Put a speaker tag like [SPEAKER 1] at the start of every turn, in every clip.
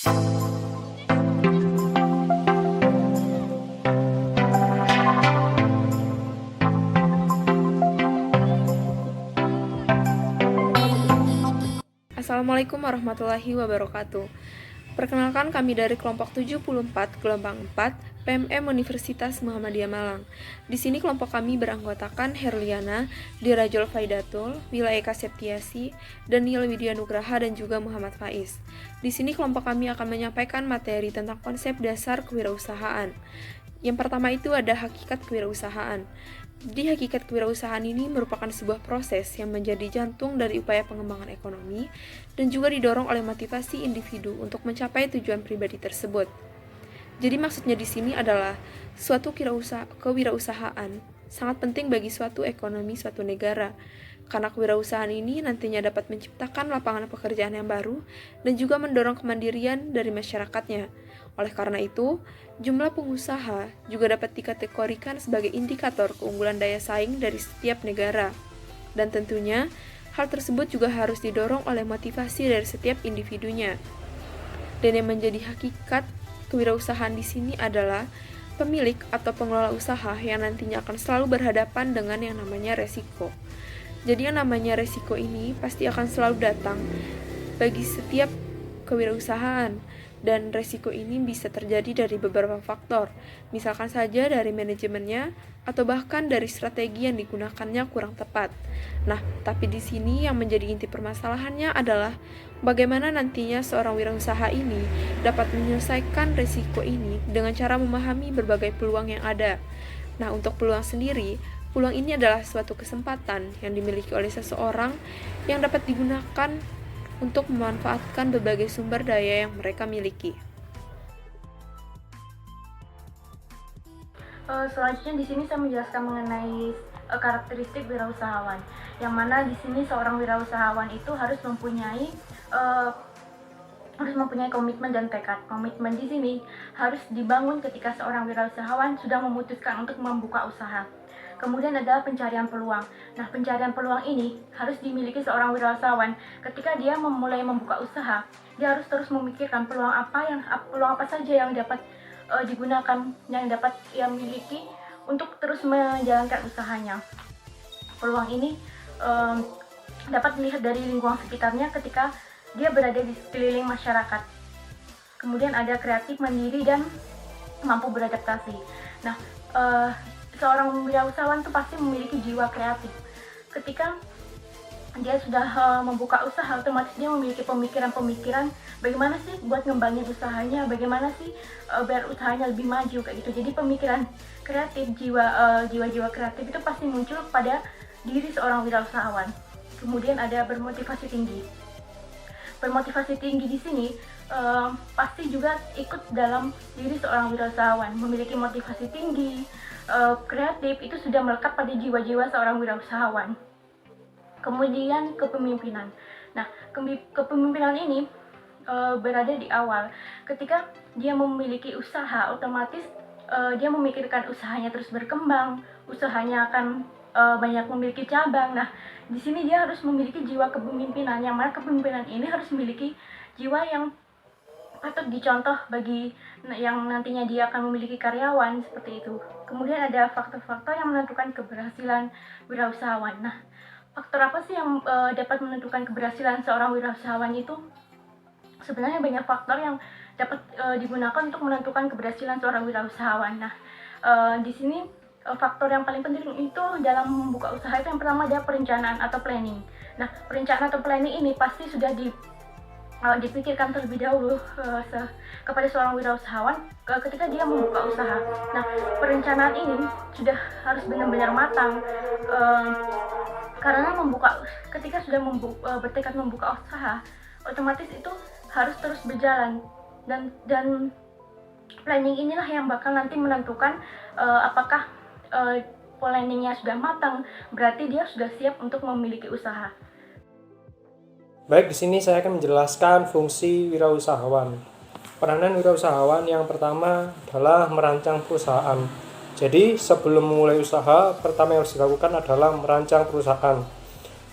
[SPEAKER 1] Assalamualaikum warahmatullahi wabarakatuh. Perkenalkan, kami dari kelompok 74 gelombang 4 PMM Universitas Muhammadiyah Malang. Di sini kelompok kami beranggotakan Herliana, Dirajul Faidatul, Wila Eka Septiasi, Daniel Widya Nugraha, dan juga Muhammad Faiz. Di sini kelompok kami akan menyampaikan materi tentang konsep dasar kewirausahaan. Yang pertama itu ada hakikat kewirausahaan. Jadi hakikat kewirausahaan ini merupakan sebuah proses yang menjadi jantung dari upaya pengembangan ekonomi dan juga didorong oleh motivasi individu untuk mencapai tujuan pribadi tersebut. Jadi maksudnya di sini adalah suatu kewirausahaan sangat penting bagi suatu ekonomi suatu negara, karena kewirausahaan ini nantinya dapat menciptakan lapangan pekerjaan yang baru dan juga mendorong kemandirian dari masyarakatnya. Oleh karena itu, jumlah pengusaha juga dapat dikategorikan sebagai indikator keunggulan daya saing dari setiap negara. Dan tentunya, hal tersebut juga harus didorong oleh motivasi dari setiap individunya. Dan yang menjadi hakikat kewirausahaan di sini adalah pemilik atau pengelola usaha yang nantinya akan selalu berhadapan dengan yang namanya resiko. Jadi yang namanya resiko ini pasti akan selalu datang bagi setiap kewirausahaan, dan resiko ini bisa terjadi dari beberapa faktor, misalkan saja dari manajemennya atau bahkan dari strategi yang digunakannya kurang tepat. Nah, tapi di sini yang menjadi inti permasalahannya adalah bagaimana nantinya seorang wirausaha ini dapat menyelesaikan resiko ini dengan cara memahami berbagai peluang yang ada. Nah, untuk peluang sendiri, peluang ini adalah suatu kesempatan yang dimiliki oleh seseorang yang dapat digunakan untuk memanfaatkan berbagai sumber daya yang mereka miliki.
[SPEAKER 2] Selanjutnya di sini saya menjelaskan mengenai karakteristik wirausahawan, yang mana di sini seorang wirausahawan itu harus mempunyai komitmen dan tekad. Komitmen di sini harus dibangun ketika seorang wirausahawan sudah memutuskan untuk membuka usaha. Kemudian adalah pencarian peluang. Nah, pencarian peluang ini harus dimiliki seorang wirausahawan. Ketika dia memulai membuka usaha, dia harus terus memikirkan peluang apa saja yang dapat digunakan, yang dapat ia miliki untuk terus menjalankan usahanya. Peluang ini dapat dilihat dari lingkungan sekitarnya ketika dia berada di sekeliling masyarakat. Kemudian ada kreatif, mandiri, dan mampu beradaptasi. Nah, seorang wirausahawan itu pasti memiliki jiwa kreatif. Ketika dia sudah membuka usaha, otomatis dia memiliki pemikiran-pemikiran bagaimana sih buat ngembangin usahanya, bagaimana sih biar usahanya lebih maju kayak gitu. Jadi pemikiran kreatif, jiwa-jiwa kreatif itu pasti muncul pada diri seorang wirausahawan. Kemudian ada bermotivasi tinggi. Bermotivasi tinggi di sini pasti juga ikut dalam diri seorang wirausahawan. Memiliki motivasi tinggi, kreatif itu sudah melekat pada jiwa-jiwa seorang wirausahawan. Kemudian kepemimpinan. Nah, kepemimpinan ini berada di awal. Ketika dia memiliki usaha, otomatis dia memikirkan usahanya terus berkembang, usahanya akan banyak memiliki cabang. Nah, di sini dia harus memiliki jiwa kepemimpinan, yang mana kepemimpinan ini harus memiliki jiwa yang patut dicontoh bagi yang nantinya dia akan memiliki karyawan seperti itu. Kemudian ada faktor-faktor yang menentukan keberhasilan wirausahawan. Nah, faktor apa sih yang dapat menentukan keberhasilan seorang wirausahawan itu? Sebenarnya banyak faktor yang dapat digunakan untuk menentukan keberhasilan seorang wirausahawan. Nah, di sini faktor yang paling penting itu dalam membuka usaha itu yang pertama adalah perencanaan atau planning. Nah, perencanaan atau planning ini pasti sudah dipikirkan terlebih dahulu kepada seorang wirausahawan ketika dia membuka usaha. Nah, perencanaan ini sudah harus benar-benar matang karena ketika sudah bertekad membuka usaha, otomatis itu harus terus berjalan, dan planning inilah yang bakal nanti menentukan apakah planningnya sudah matang, berarti dia sudah siap untuk memiliki usaha.
[SPEAKER 3] Baik, di sini saya akan menjelaskan fungsi wirausahawan. Peranan wirausahawan yang pertama adalah merancang perusahaan. Jadi, sebelum memulai usaha, pertama yang harus dilakukan adalah merancang perusahaan.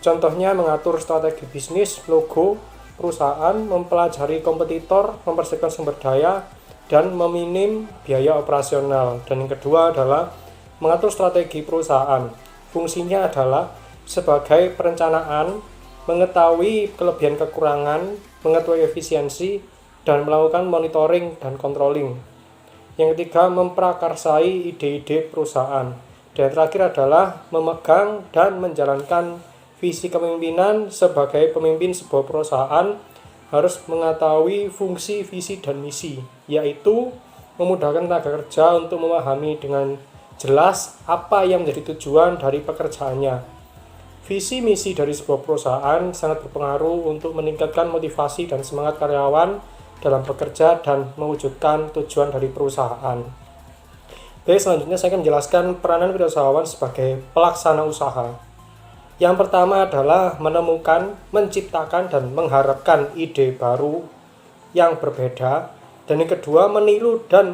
[SPEAKER 3] Contohnya mengatur strategi bisnis, logo, perusahaan, mempelajari kompetitor, mempersiapkan sumber daya, dan meminim biaya operasional. Dan yang kedua adalah mengatur strategi perusahaan. Fungsinya adalah sebagai perencanaan, mengetahui kelebihan kekurangan, mengetahui efisiensi, dan melakukan monitoring dan controlling. Yang ketiga, memprakarsai ide-ide perusahaan. Dan terakhir adalah memegang dan menjalankan visi kepemimpinan. Sebagai pemimpin sebuah perusahaan harus mengetahui fungsi, visi, dan misi, yaitu memudahkan tenaga kerja untuk memahami dengan jelas apa yang menjadi tujuan dari pekerjaannya. Visi misi dari sebuah perusahaan sangat berpengaruh untuk meningkatkan motivasi dan semangat karyawan dalam bekerja dan mewujudkan tujuan dari perusahaan. Baik, selanjutnya saya akan menjelaskan peranan wirausahawan sebagai pelaksana usaha. Yang pertama adalah menemukan, menciptakan, dan mengharapkan ide baru yang berbeda. Dan yang kedua, meniru dan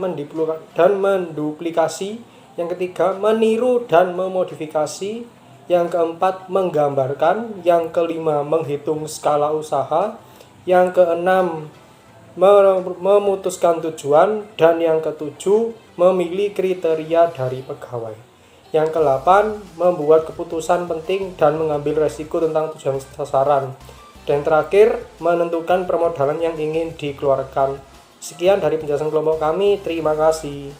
[SPEAKER 3] menduplikasi. Yang ketiga, meniru dan memodifikasi. Yang keempat, menggambarkan. Yang kelima, menghitung skala usaha. Yang keenam, memutuskan tujuan. Dan yang ketujuh, memilih kriteria dari pegawai. Yang ke-8, membuat keputusan penting dan mengambil resiko tentang tujuan sasaran. Dan terakhir, menentukan permodalan yang ingin dikeluarkan. Sekian dari penjelasan kelompok kami, terima kasih.